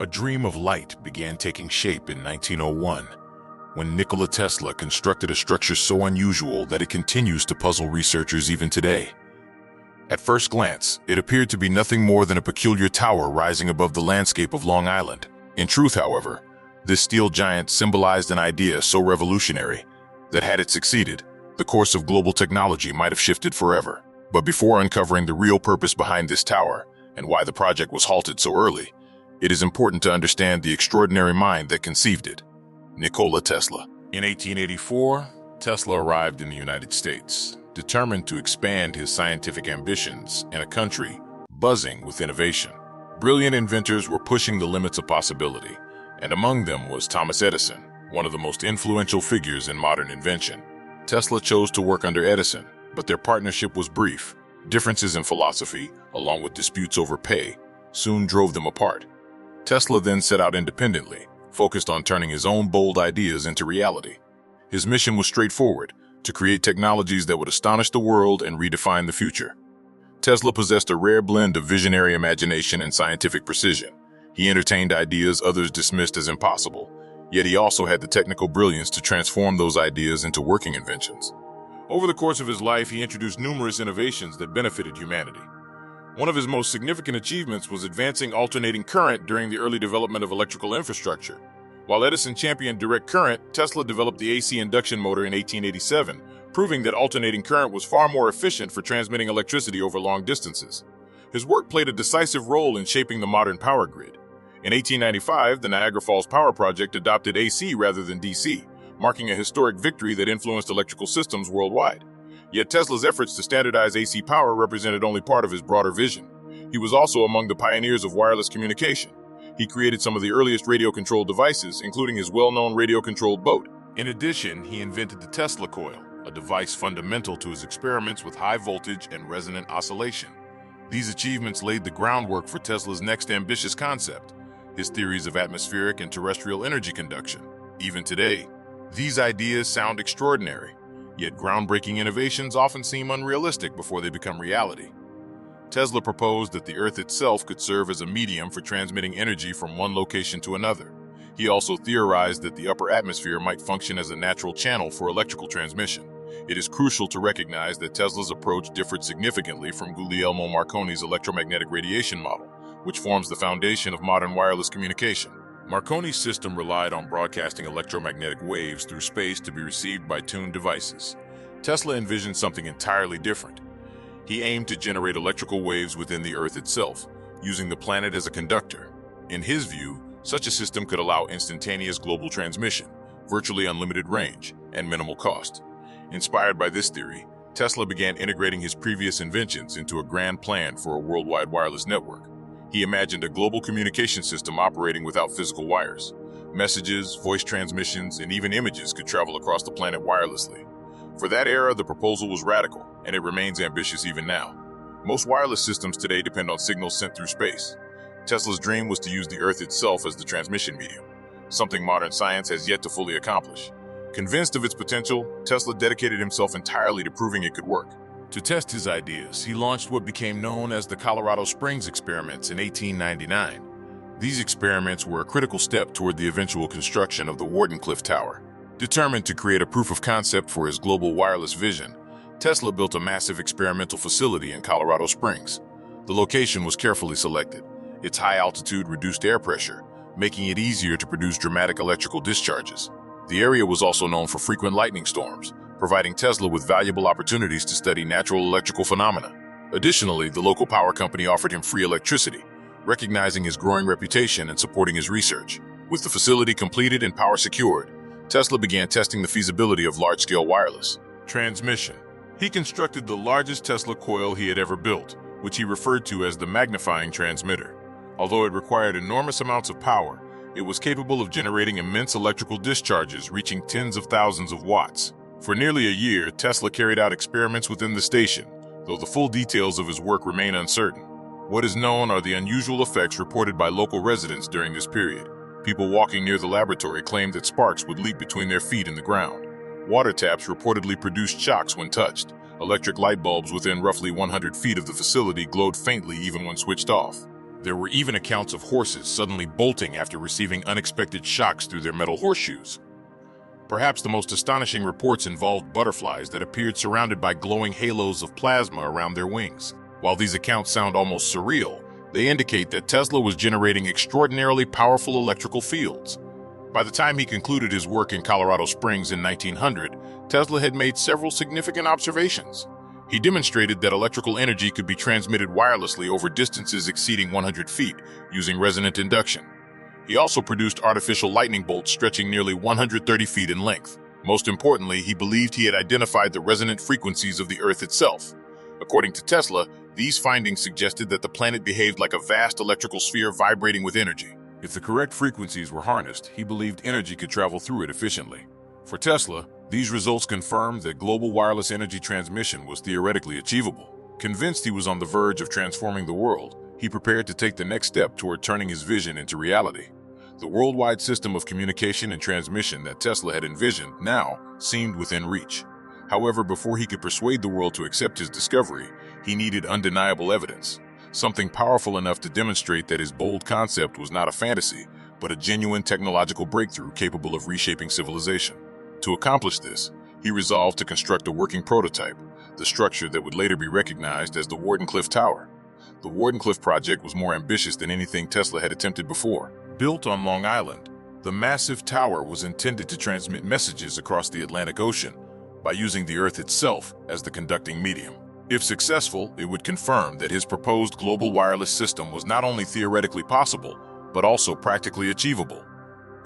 A dream of light began taking shape in 1901, when Nikola Tesla constructed a structure so unusual that it continues to puzzle researchers even today. At first glance, it appeared to be nothing more than a peculiar tower rising above the landscape of Long Island. In truth, however, this steel giant symbolized an idea so revolutionary that had it succeeded, the course of global technology might have shifted forever. But before uncovering the real purpose behind this tower and why the project was halted so early, it is important to understand the extraordinary mind that conceived it, Nikola Tesla. In 1884, Tesla arrived in the United States, determined to expand his scientific ambitions in a country buzzing with innovation. Brilliant inventors were pushing the limits of possibility, and among them was Thomas Edison, one of the most influential figures in modern invention. Tesla chose to work under Edison, but their partnership was brief. Differences in philosophy, along with disputes over pay, soon drove them apart. Tesla then set out independently, focused on turning his own bold ideas into reality. His mission was straightforward: to create technologies that would astonish the world and redefine the future. Tesla possessed a rare blend of visionary imagination and scientific precision. He entertained ideas others dismissed as impossible, yet he also had the technical brilliance to transform those ideas into working inventions. Over the course of his life, he introduced numerous innovations that benefited humanity. One of his most significant achievements was advancing alternating current during the early development of electrical infrastructure. While Edison championed direct current, Tesla developed the AC induction motor in 1887, proving that alternating current was far more efficient for transmitting electricity over long distances. His work played a decisive role in shaping the modern power grid. In 1895, the Niagara Falls Power Project adopted AC rather than DC, marking a historic victory that influenced electrical systems worldwide. Yet Tesla's efforts to standardize AC power represented only part of his broader vision. He was also among the pioneers of wireless communication. He created some of the earliest radio-controlled devices, including his well-known radio-controlled boat. In addition, he invented the Tesla coil, a device fundamental to his experiments with high voltage and resonant oscillation. These achievements laid the groundwork for Tesla's next ambitious concept, his theories of atmospheric and terrestrial energy conduction. Even today, these ideas sound extraordinary, yet groundbreaking innovations often seem unrealistic before they become reality. Tesla proposed that the Earth itself could serve as a medium for transmitting energy from one location to another. He also theorized that the upper atmosphere might function as a natural channel for electrical transmission. It is crucial to recognize that Tesla's approach differed significantly from Guglielmo Marconi's electromagnetic radiation model, which forms the foundation of modern wireless communication. Marconi's system relied on broadcasting electromagnetic waves through space to be received by tuned devices. Tesla envisioned something entirely different. He aimed to generate electrical waves within the Earth itself, using the planet as a conductor. In his view, such a system could allow instantaneous global transmission, virtually unlimited range, and minimal cost. Inspired by this theory, Tesla began integrating his previous inventions into a grand plan for a worldwide wireless network. He imagined a global communication system operating without physical wires. Messages, voice transmissions, and even images could travel across the planet wirelessly. For that era, the proposal was radical, and it remains ambitious even now. Most wireless systems today depend on signals sent through space. Tesla's dream was to use the Earth itself as the transmission medium, something modern science has yet to fully accomplish. Convinced of its potential, Tesla dedicated himself entirely to proving it could work. To test his ideas, he launched what became known as the Colorado Springs experiments in 1899. These experiments were a critical step toward the eventual construction of the Wardenclyffe Tower. Determined to create a proof of concept for his global wireless vision, Tesla built a massive experimental facility in Colorado Springs. The location was carefully selected. Its high altitude reduced air pressure, making it easier to produce dramatic electrical discharges. The area was also known for frequent lightning storms, providing Tesla with valuable opportunities to study natural electrical phenomena. Additionally, the local power company offered him free electricity, recognizing his growing reputation and supporting his research. With the facility completed and power secured, Tesla began testing the feasibility of large-scale wireless transmission. He constructed the largest Tesla coil he had ever built, which he referred to as the magnifying transmitter. Although it required enormous amounts of power, it was capable of generating immense electrical discharges reaching tens of thousands of watts. For nearly a year, Tesla carried out experiments within the station, though the full details of his work remain uncertain. What is known are the unusual effects reported by local residents during this period. People walking near the laboratory claimed that sparks would leap between their feet and the ground. Water taps reportedly produced shocks when touched. Electric light bulbs within roughly 100 feet of the facility glowed faintly even when switched off. There were even accounts of horses suddenly bolting after receiving unexpected shocks through their metal horseshoes. Perhaps the most astonishing reports involved butterflies that appeared surrounded by glowing halos of plasma around their wings. While these accounts sound almost surreal, they indicate that Tesla was generating extraordinarily powerful electrical fields. By the time he concluded his work in Colorado Springs in 1900, Tesla had made several significant observations. He demonstrated that electrical energy could be transmitted wirelessly over distances exceeding 100 feet using resonant induction. He also produced artificial lightning bolts stretching nearly 130 feet in length. Most importantly, he believed he had identified the resonant frequencies of the Earth itself. According to Tesla, these findings suggested that the planet behaved like a vast electrical sphere vibrating with energy. If the correct frequencies were harnessed, he believed energy could travel through it efficiently. For Tesla, these results confirmed that global wireless energy transmission was theoretically achievable. Convinced he was on the verge of transforming the world, he prepared to take the next step toward turning his vision into reality. The worldwide system of communication and transmission that Tesla had envisioned now seemed within reach. However, before he could persuade the world to accept his discovery, he needed undeniable evidence. Something powerful enough to demonstrate that his bold concept was not a fantasy, but a genuine technological breakthrough capable of reshaping civilization. To accomplish this, he resolved to construct a working prototype, the structure that would later be recognized as the Wardenclyffe Tower. The Wardenclyffe project was more ambitious than anything Tesla had attempted before. Built on Long Island, the massive tower was intended to transmit messages across the Atlantic Ocean by using the Earth itself as the conducting medium. If successful, it would confirm that his proposed global wireless system was not only theoretically possible, but also practically achievable.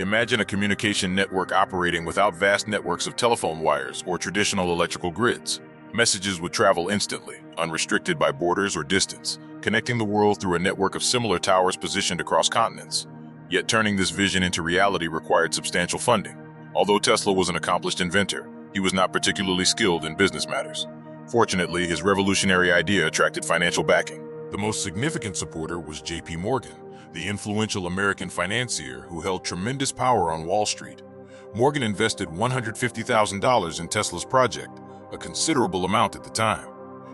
Imagine a communication network operating without vast networks of telephone wires or traditional electrical grids. Messages would travel instantly, unrestricted by borders or distance, connecting the world through a network of similar towers positioned across continents. Yet turning this vision into reality required substantial funding. Although Tesla was an accomplished inventor, he was not particularly skilled in business matters. Fortunately, his revolutionary idea attracted financial backing. The most significant supporter was J.P. Morgan, the influential American financier who held tremendous power on Wall Street. Morgan invested $150,000 in Tesla's project, a considerable amount at the time.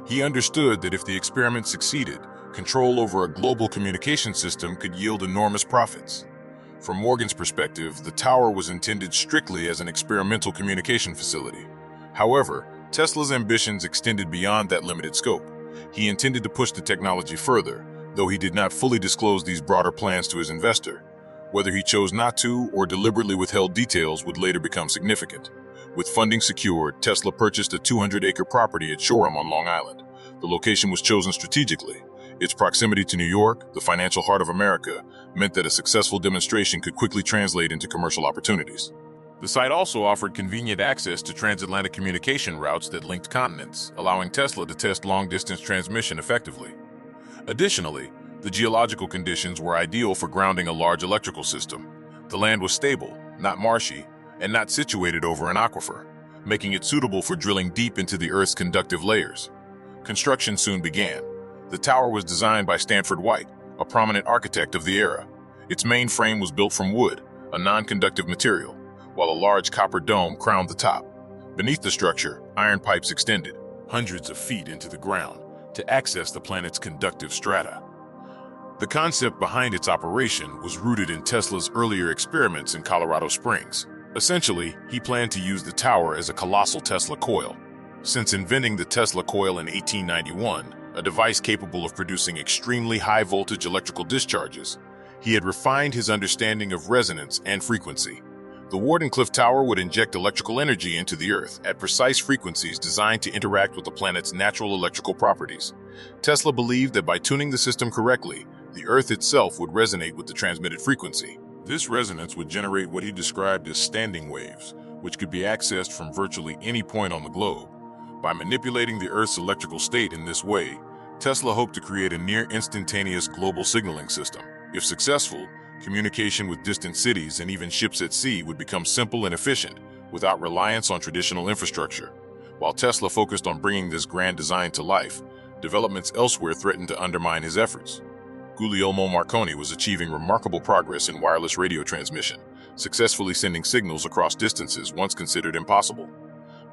He understood that if the experiment succeeded, control over a global communication system could yield enormous profits. From Morgan's perspective, the tower was intended strictly as an experimental communication facility. However, Tesla's ambitions extended beyond that limited scope. He intended to push the technology further, though he did not fully disclose these broader plans to his investor. Whether he chose not to or deliberately withheld details would later become significant. With funding secured, Tesla purchased a 200-acre property at Shoreham on Long Island. The location was chosen strategically. Its proximity to New York, the financial heart of America, meant that a successful demonstration could quickly translate into commercial opportunities. The site also offered convenient access to transatlantic communication routes that linked continents, allowing Tesla to test long-distance transmission effectively. Additionally, the geological conditions were ideal for grounding a large electrical system. The land was stable, not marshy, and not situated over an aquifer, making it suitable for drilling deep into the Earth's conductive layers. Construction soon began. The tower was designed by Stanford White, a prominent architect of the era. Its main frame was built from wood, a non-conductive material, while a large copper dome crowned the top. Beneath the structure, iron pipes extended, hundreds of feet into the ground, to access the planet's conductive strata. The concept behind its operation was rooted in Tesla's earlier experiments in Colorado Springs. Essentially, he planned to use the tower as a colossal Tesla coil. Since inventing the Tesla coil in 1891, a device capable of producing extremely high-voltage electrical discharges, he had refined his understanding of resonance and frequency. The Wardenclyffe Tower would inject electrical energy into the Earth at precise frequencies designed to interact with the planet's natural electrical properties. Tesla believed that by tuning the system correctly, the Earth itself would resonate with the transmitted frequency. This resonance would generate what he described as standing waves, which could be accessed from virtually any point on the globe. By manipulating the Earth's electrical state in this way, Tesla hoped to create a near-instantaneous global signaling system. If successful, communication with distant cities and even ships at sea would become simple and efficient, without reliance on traditional infrastructure. While Tesla focused on bringing this grand design to life, developments elsewhere threatened to undermine his efforts. Guglielmo Marconi was achieving remarkable progress in wireless radio transmission, successfully sending signals across distances once considered impossible.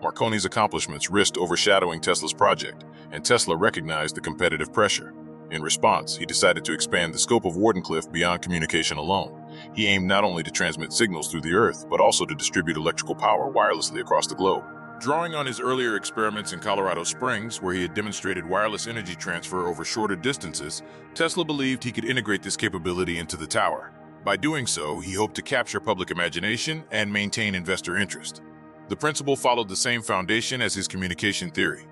Marconi's accomplishments risked overshadowing Tesla's project, and Tesla recognized the competitive pressure. In response, he decided to expand the scope of Wardenclyffe beyond communication alone. He aimed not only to transmit signals through the Earth, but also to distribute electrical power wirelessly across the globe. Drawing on his earlier experiments in Colorado Springs, where he had demonstrated wireless energy transfer over shorter distances, Tesla believed he could integrate this capability into the tower. By doing so, he hoped to capture public imagination and maintain investor interest. The principle followed the same foundation as his communication theory.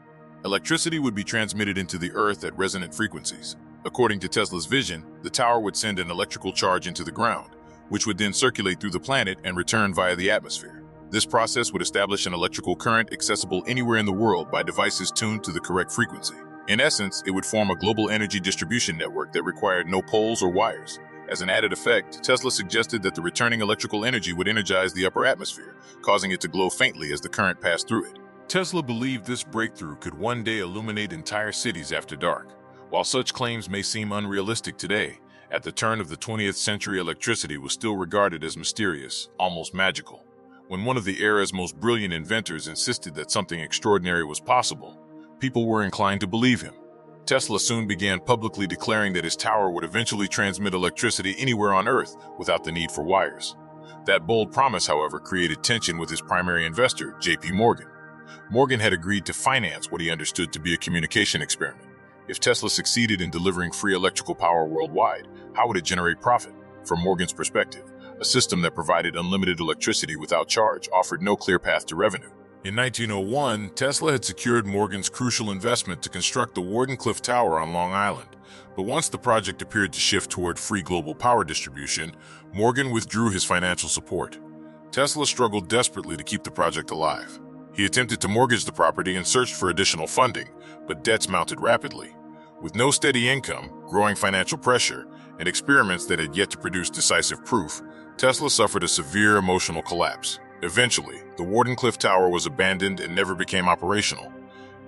Electricity would be transmitted into the Earth at resonant frequencies. According to Tesla's vision, the tower would send an electrical charge into the ground, which would then circulate through the planet and return via the atmosphere. This process would establish an electrical current accessible anywhere in the world by devices tuned to the correct frequency. In essence, it would form a global energy distribution network that required no poles or wires. As an added effect, Tesla suggested that the returning electrical energy would energize the upper atmosphere, causing it to glow faintly as the current passed through it. Tesla believed this breakthrough could one day illuminate entire cities after dark. While such claims may seem unrealistic today, at the turn of the 20th century, electricity was still regarded as mysterious, almost magical. When one of the era's most brilliant inventors insisted that something extraordinary was possible, people were inclined to believe him. Tesla soon began publicly declaring that his tower would eventually transmit electricity anywhere on Earth without the need for wires. That bold promise, however, created tension with his primary investor, J.P. Morgan. Morgan had agreed to finance what he understood to be a communication experiment. If Tesla succeeded in delivering free electrical power worldwide, how would it generate profit? From Morgan's perspective, a system that provided unlimited electricity without charge offered no clear path to revenue. In 1901, Tesla had secured Morgan's crucial investment to construct the Wardenclyffe Tower on Long Island. But once the project appeared to shift toward free global power distribution, Morgan withdrew his financial support. Tesla struggled desperately to keep the project alive. He attempted to mortgage the property and searched for additional funding, but debts mounted rapidly. With no steady income, growing financial pressure, and experiments that had yet to produce decisive proof, Tesla suffered a severe emotional collapse. Eventually, the Wardenclyffe Tower was abandoned and never became operational.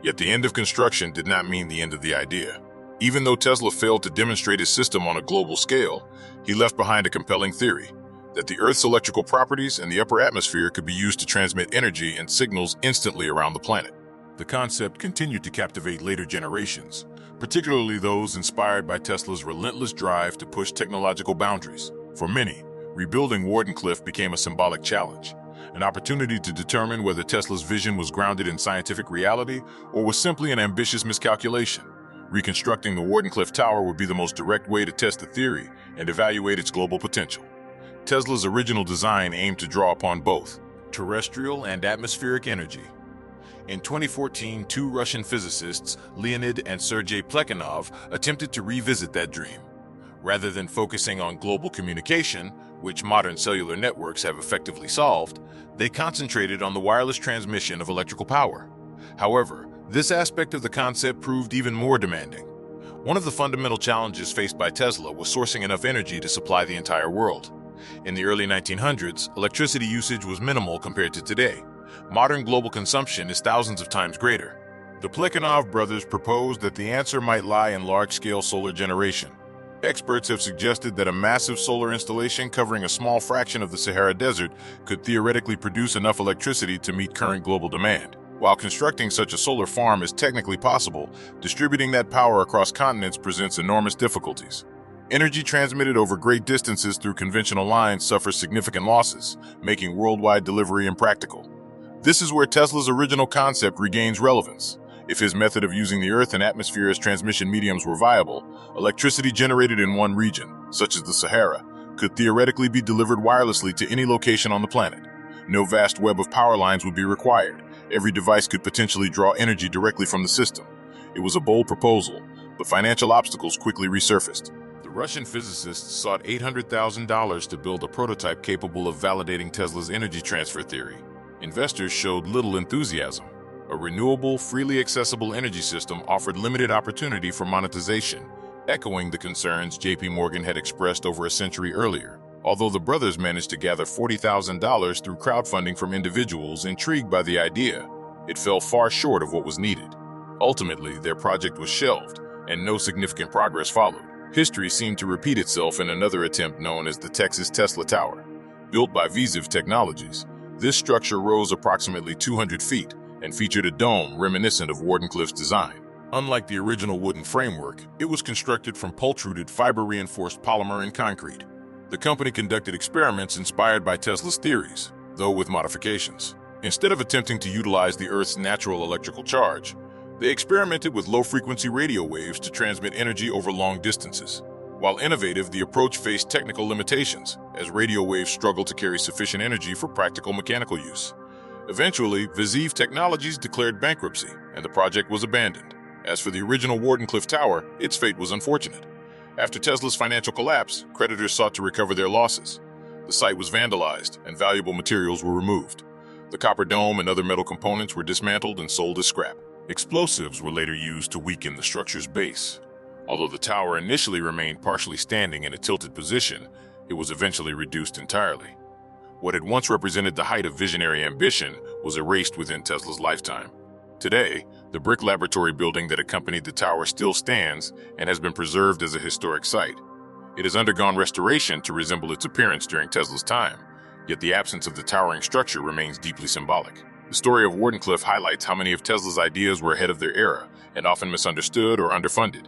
Yet the end of construction did not mean the end of the idea. Even though Tesla failed to demonstrate his system on a global scale, he left behind a compelling theory: that the Earth's electrical properties and the upper atmosphere could be used to transmit energy and signals instantly around the planet. The concept continued to captivate later generations, particularly those inspired by Tesla's relentless drive to push technological boundaries. For many, rebuilding Wardenclyffe became a symbolic challenge, an opportunity to determine whether Tesla's vision was grounded in scientific reality or was simply an ambitious miscalculation. Reconstructing the Wardenclyffe Tower would be the most direct way to test the theory and evaluate its global potential. Tesla's original design aimed to draw upon both terrestrial and atmospheric energy. In 2014, two Russian physicists, Leonid and Sergei Plekhanov, attempted to revisit that dream. Rather than focusing on global communication, which modern cellular networks have effectively solved, they concentrated on the wireless transmission of electrical power. However, this aspect of the concept proved even more demanding. One of the fundamental challenges faced by Tesla was sourcing enough energy to supply the entire world. In the early 1900s, electricity usage was minimal compared to today. Modern global consumption is thousands of times greater. The Plekhanov brothers proposed that the answer might lie in large-scale solar generation. Experts have suggested that a massive solar installation covering a small fraction of the Sahara Desert could theoretically produce enough electricity to meet current global demand. While constructing such a solar farm is technically possible, distributing that power across continents presents enormous difficulties. Energy transmitted over great distances through conventional lines suffers significant losses, making worldwide delivery impractical. This is where Tesla's original concept regains relevance. If his method of using the Earth and atmosphere as transmission mediums were viable, electricity generated in one region, such as the Sahara, could theoretically be delivered wirelessly to any location on the planet. No vast web of power lines would be required. Every device could potentially draw energy directly from the system. It was a bold proposal, but financial obstacles quickly resurfaced. The Russian physicists sought $800,000 to build a prototype capable of validating Tesla's energy transfer theory. Investors showed little enthusiasm. A renewable, freely accessible energy system offered limited opportunity for monetization, echoing the concerns J.P. Morgan had expressed over a century earlier. Although the brothers managed to gather $40,000 through crowdfunding from individuals intrigued by the idea, it fell far short of what was needed. Ultimately, their project was shelved, and no significant progress followed. History seemed to repeat itself in another attempt known as the Texas Tesla Tower. Built by Visiv Technologies, this structure rose approximately 200 feet and featured a dome reminiscent of Wardenclyffe's design. Unlike the original wooden framework, it was constructed from pultruded fiber-reinforced polymer and concrete. The company conducted experiments inspired by Tesla's theories, though with modifications. Instead of attempting to utilize the Earth's natural electrical charge, they experimented with low-frequency radio waves to transmit energy over long distances. While innovative, the approach faced technical limitations, as radio waves struggled to carry sufficient energy for practical mechanical use. Eventually, Visive Technologies declared bankruptcy, and the project was abandoned. As for the original Wardenclyffe Tower, its fate was unfortunate. After Tesla's financial collapse, creditors sought to recover their losses. The site was vandalized, and valuable materials were removed. The copper dome and other metal components were dismantled and sold as scrap. Explosives were later used to weaken the structure's base. Although the tower initially remained partially standing in a tilted position, it was eventually reduced entirely. What had once represented the height of visionary ambition was erased within Tesla's lifetime. Today, the brick laboratory building that accompanied the tower still stands and has been preserved as a historic site. It has undergone restoration to resemble its appearance during Tesla's time, yet the absence of the towering structure remains deeply symbolic. The story of Wardenclyffe highlights how many of Tesla's ideas were ahead of their era and often misunderstood or underfunded.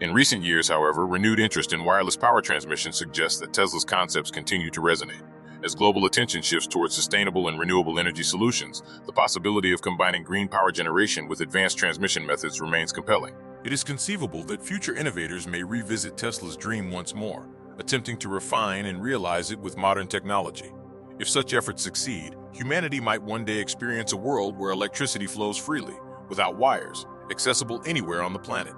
In recent years, however, renewed interest in wireless power transmission suggests that Tesla's concepts continue to resonate. As global attention shifts towards sustainable and renewable energy solutions, the possibility of combining green power generation with advanced transmission methods remains compelling. It is conceivable that future innovators may revisit Tesla's dream once more, attempting to refine and realize it with modern technology. If such efforts succeed, humanity might one day experience a world where electricity flows freely, without wires, accessible anywhere on the planet.